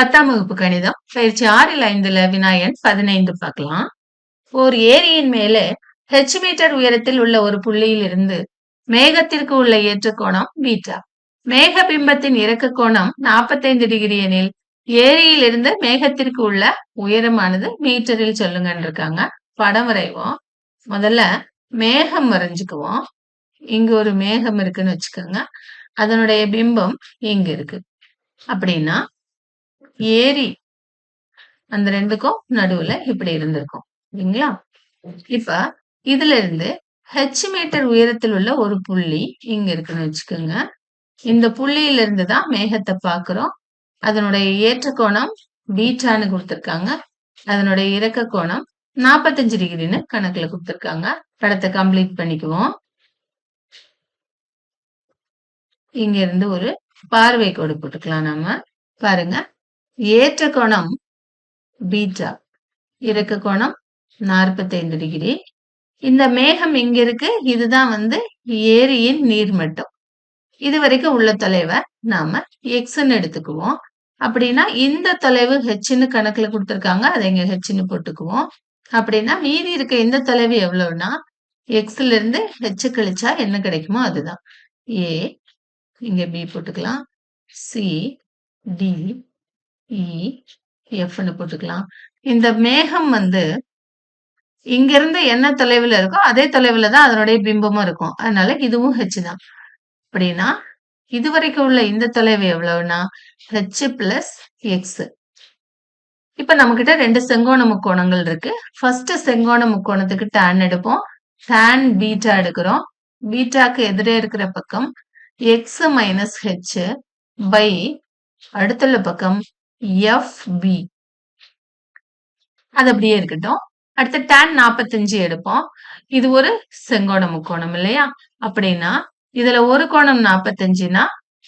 10ஆம் வகுப்பு கணிதம் பயிற்சி 6ல் 5ல வினா எண் 15 பார்க்கலாம். ஓர் ஏரியின் மேலே h மீட்டர் உயரத்தில் உள்ள ஒரு புள்ளியில் இருந்து மேகத்திற்கு உள்ள ஏற்ற கோணம் பீட்டா. மேக பிம்பத்தின் இறக்க கோணம் 45 டிகிரி எனில் ஏரியில் இருந்து மேகத்திற்கு உள்ள உயரமானது மீட்டரில் சொல்லுங்கன்னு இருக்காங்க. படம் வரைவோம். முதல்ல மேகம் வரைஞ்சுக்குவோம். இங்க ஒரு மேகம் இருக்குன்னு வச்சுக்கோங்க. அதனுடைய பிம்பம் இங்க இருக்கு. அப்படின்னா ஏரி அந்த ரெண்டுக்கும் நடுவுல இப்படி இருந்திருக்கும் இல்லைங்களா? இப்ப இதுல இருந்து h மீட்டர் உயரத்தில் உள்ள ஒரு புள்ளி இங்க இருக்குன்னு வச்சுக்கோங்க. இந்த புள்ளியில இருந்து தான் மேகத்தை பார்க்கிறோம். அதனுடைய ஏற்ற கோணம் பீட்டான்னு கொடுத்திருக்காங்க. அதனுடைய இறக்க கோணம் 45 டிகிரின்னு கணக்குல கொடுத்திருக்காங்க. படத்தை கம்ப்ளீட் பண்ணிக்குவோம். இங்க இருந்து ஒரு பார்வை கோடு போட்டுக்கலாம். நாம பாருங்க, ஏற்ற கோணம் பீட்டா, இறக்க கோணம் 45 டிகிரி. இந்த மேகம் இங்க இருக்கு. இதுதான் ஏரியின் நீர்மட்டம். இது வரைக்கும் உள்ள தொலைவை நாம எக்ஸ்ன்னு எடுத்துக்குவோம். அப்படின்னா இந்த தொலைவு ஹெச்ன்னு கணக்குல கொடுத்திருக்காங்க. அதை இங்க ஹெச்ன்னு போட்டுக்குவோம். அப்படின்னா மீதி இருக்க இந்த தொலைவு எவ்வளவுனா எக்ஸ்ல இருந்து ஹெச் கழிச்சா என்ன கிடைக்குமோ அதுதான். ஏ, இங்க பி போட்டுக்கலாம். சி, டி, இ, எஃப்னு போட்டுக்கலாம். இந்த மேகம் இங்க இருந்து என்ன தொலைவுல இருக்கோ அதே தொலைவுல தான் அதனுடைய பிம்பமும் இருக்கும். அதனால இதுவும் ஹெச் தான். அப்படின்னா இதுவரைக்கும் உள்ள இந்த தொலைவு எவ்வளவுனா ஹெச் பிளஸ் எக்ஸ். இப்ப நம்ம கிட்ட ரெண்டு செங்கோண முக்கோணங்கள் இருக்கு. ஃபர்ஸ்ட் செங்கோண முக்கோணத்துக்கு tan எடுப்போம். tan பீட்டா எடுக்கிறோம். பீட்டாக்கு எதிரே இருக்கிற பக்கம் எக்ஸ் மைனஸ் ஹெச் பை அடுத்துள்ள பக்கம் எஃப் பி. அது அப்படியே இருக்கட்டும். அடுத்து tan 45 எடுப்போம். இது ஒரு செங்கோண முக்கோணம் இல்லையா? அப்படின்னா இதுல ஒரு கோணம் 45னா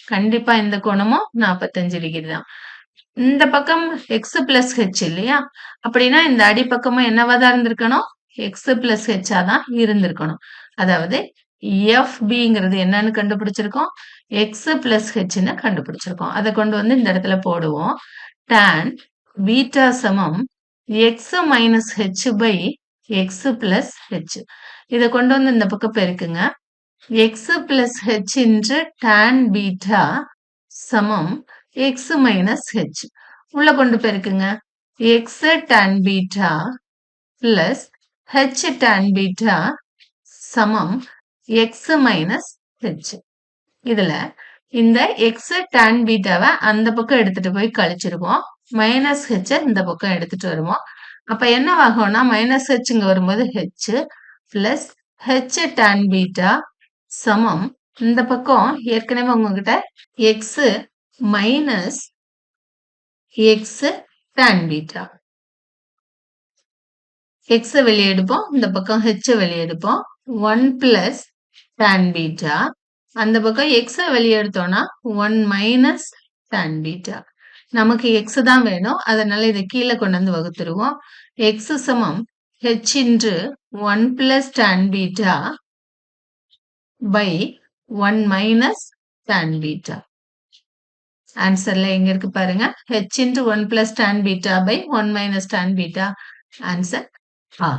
கண்டிப்பா இந்த கோணமும் 45 டிகிரி தான். இந்த பக்கம் எக்ஸ் பிளஸ் ஹெச் இல்லையா? அப்படின்னா இந்த அடிப்பக்கமும் என்னவாதான் இருந்திருக்கணும்? எக்ஸ் பிளஸ் ஹெச்சா தான் இருந்திருக்கணும். அதாவது எஃப் பிங்கிறது என்னன்னு கண்டுபிடிச்சிருக்கோம்? எக்ஸ் பிளஸ் ஹெச்ன்னு கண்டுபிடிச்சிருக்கோம். அதை கொண்டு இந்த இடத்துல போடுவோம். tan பீட்டா சமம் x minus h by x plus h. இதை கொண்டு இந்த பக்கம் பெருக்குங்க. X plus h into tan beta சமம் எக்ஸ் மைனஸ் ஹெச். உள்ள கொண்டு பெருக்குங்க. X tan beta plus h tan beta சமம் எக்ஸ் மைனஸ் ஹெச். இதுல இந்த எக்ஸ் tan பீட்டாவை அந்த பக்கம் எடுத்துட்டு போய் கழிச்சிருவோம். மைனஸ் ஹெச் இந்த பக்கம் எடுத்துட்டு வருவோம். அப்ப என்ன ஆகும்னா மைனஸ் ஹெச் இங்க வரும்போது H plus h tan beta சமம் இந்த பக்கம் ஏற்கனவே உங்ககிட்ட X minus X tan beta. X வெளியே எடுப்போம். இந்த பக்கம் ஹெச் வெளியே எடுப்போம். 1 பிளஸ் tan பீட்டா. அந்த பக்கம் எக்ஸ் வெளியே எடுத்தோம்னா 1 மைனஸ் tan பீட்டா. நமக்கு எக்ஸ் தான் வேணும். அதனால இதை கீழே கொண்டு வகுத்துருவோம். எக்ஸ் சமம் h into 1 plus tan beta by 1 minus tan beta. ஆன்சர்ல எங்க இருக்கு பாருங்க. h into 1 plus tan beta by 1 minus tan beta. Answer ah.